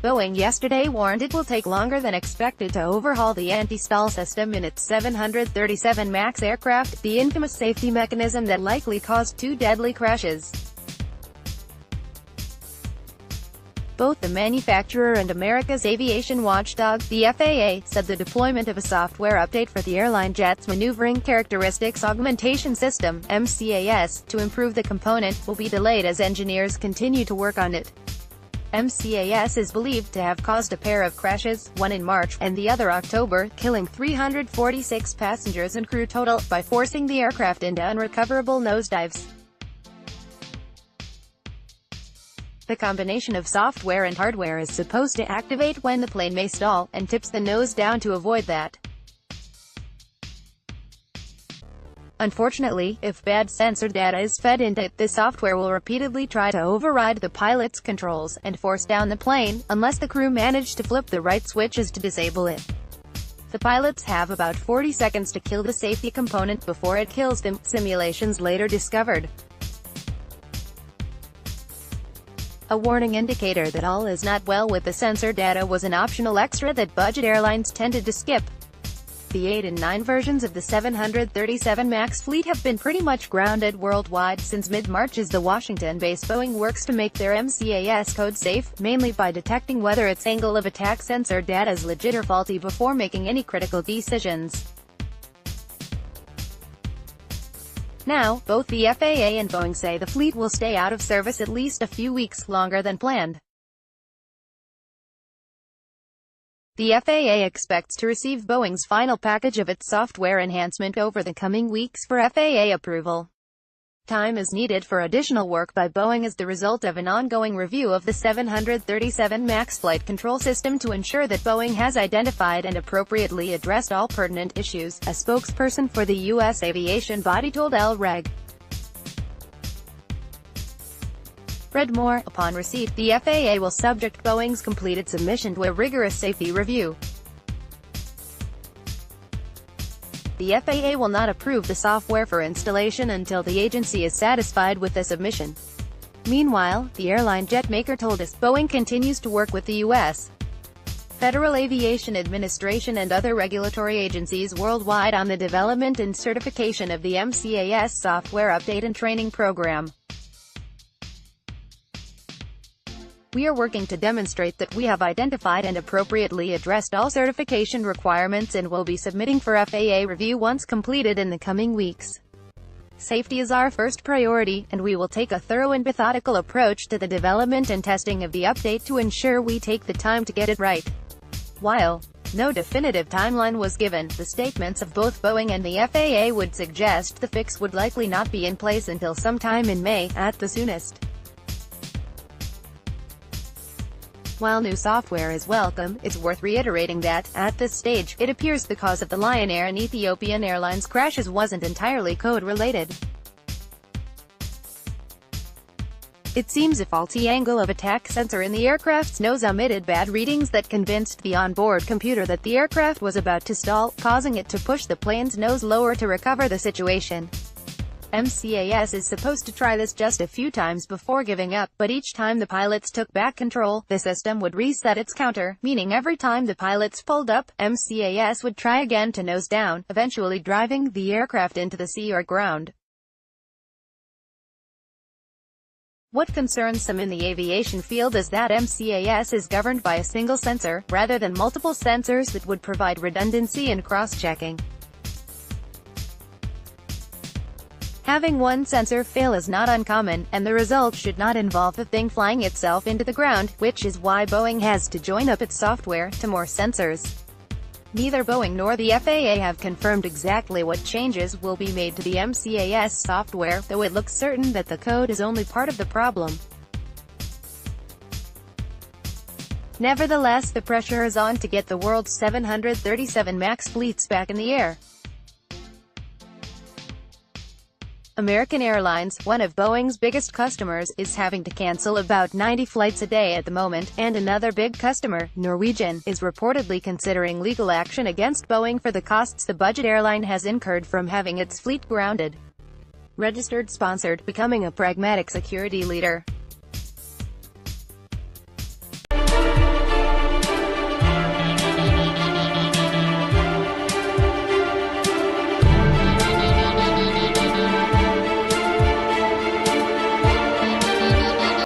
Boeing yesterday warned it will take longer than expected to overhaul the anti-stall system in its 737 MAX aircraft, the infamous safety mechanism that likely caused 2 deadly crashes. Both the manufacturer and America's aviation watchdog, the FAA, said the deployment of a software update for the airline jet's maneuvering characteristics augmentation system, MCAS, to improve the component, will be delayed as engineers continue to work on it. MCAS is believed to have caused a pair of crashes, one in March, and the other October, killing 346 passengers and crew total, by forcing the aircraft into unrecoverable nosedives. The combination of software and hardware is supposed to activate when the plane may stall, and tips the nose down to avoid that. Unfortunately, if bad sensor data is fed into it, the software will repeatedly try to override the pilot's controls, and force down the plane, unless the crew manage to flip the right switches to disable it. The pilots have about 40 seconds to kill the safety component before it kills them, simulations later discovered. A warning indicator that all is not well with the sensor data was an optional extra that budget airlines tended to skip. The 8 and 9 versions of the 737 MAX fleet have been pretty much grounded worldwide since mid-March as the Washington-based Boeing works to make their MCAS code safe, mainly by detecting whether its angle of attack sensor data is legit or faulty before making any critical decisions. Now, both the FAA and Boeing say the fleet will stay out of service at least a few weeks longer than planned. The FAA expects to receive Boeing's final package of its software enhancement over the coming weeks for FAA approval. Time is needed for additional work by Boeing as the result of an ongoing review of the 737 MAX flight control system to ensure that Boeing has identified and appropriately addressed all pertinent issues, a spokesperson for the U.S. aviation body told El Reg. Read more. Upon receipt, the FAA will subject Boeing's completed submission to a rigorous safety review. The FAA will not approve the software for installation until the agency is satisfied with the submission. Meanwhile, the airline jet maker told us, Boeing continues to work with the U.S. Federal Aviation Administration and other regulatory agencies worldwide on the development and certification of the MCAS software update and training program. We are working to demonstrate that we have identified and appropriately addressed all certification requirements and will be submitting for FAA review once completed in the coming weeks. Safety is our first priority, and we will take a thorough and methodical approach to the development and testing of the update to ensure we take the time to get it right. While no definitive timeline was given, the statements of both Boeing and the FAA would suggest the fix would likely not be in place until sometime in May, at the soonest. While new software is welcome, it's worth reiterating that, at this stage, it appears the cause of the Lion Air and Ethiopian Airlines crashes wasn't entirely code-related. It seems a faulty angle of attack sensor in the aircraft's nose emitted bad readings that convinced the onboard computer that the aircraft was about to stall, causing it to push the plane's nose lower to recover the situation. MCAS is supposed to try this just a few times before giving up, but each time the pilots took back control, the system would reset its counter, meaning every time the pilots pulled up, MCAS would try again to nose down, eventually driving the aircraft into the sea or ground. What concerns some in the aviation field is that MCAS is governed by a single sensor, rather than multiple sensors that would provide redundancy and cross-checking. Having one sensor fail is not uncommon, and the result should not involve the thing flying itself into the ground, which is why Boeing has to join up its software to more sensors. Neither Boeing nor the FAA have confirmed exactly what changes will be made to the MCAS software, though it looks certain that the code is only part of the problem. Nevertheless, the pressure is on to get the world's 737 MAX fleets back in the air. American Airlines, one of Boeing's biggest customers, is having to cancel about 90 flights a day at the moment, and another big customer, Norwegian, is reportedly considering legal action against Boeing for the costs the budget airline has incurred from having its fleet grounded. Registered sponsored, becoming a pragmatic security leader.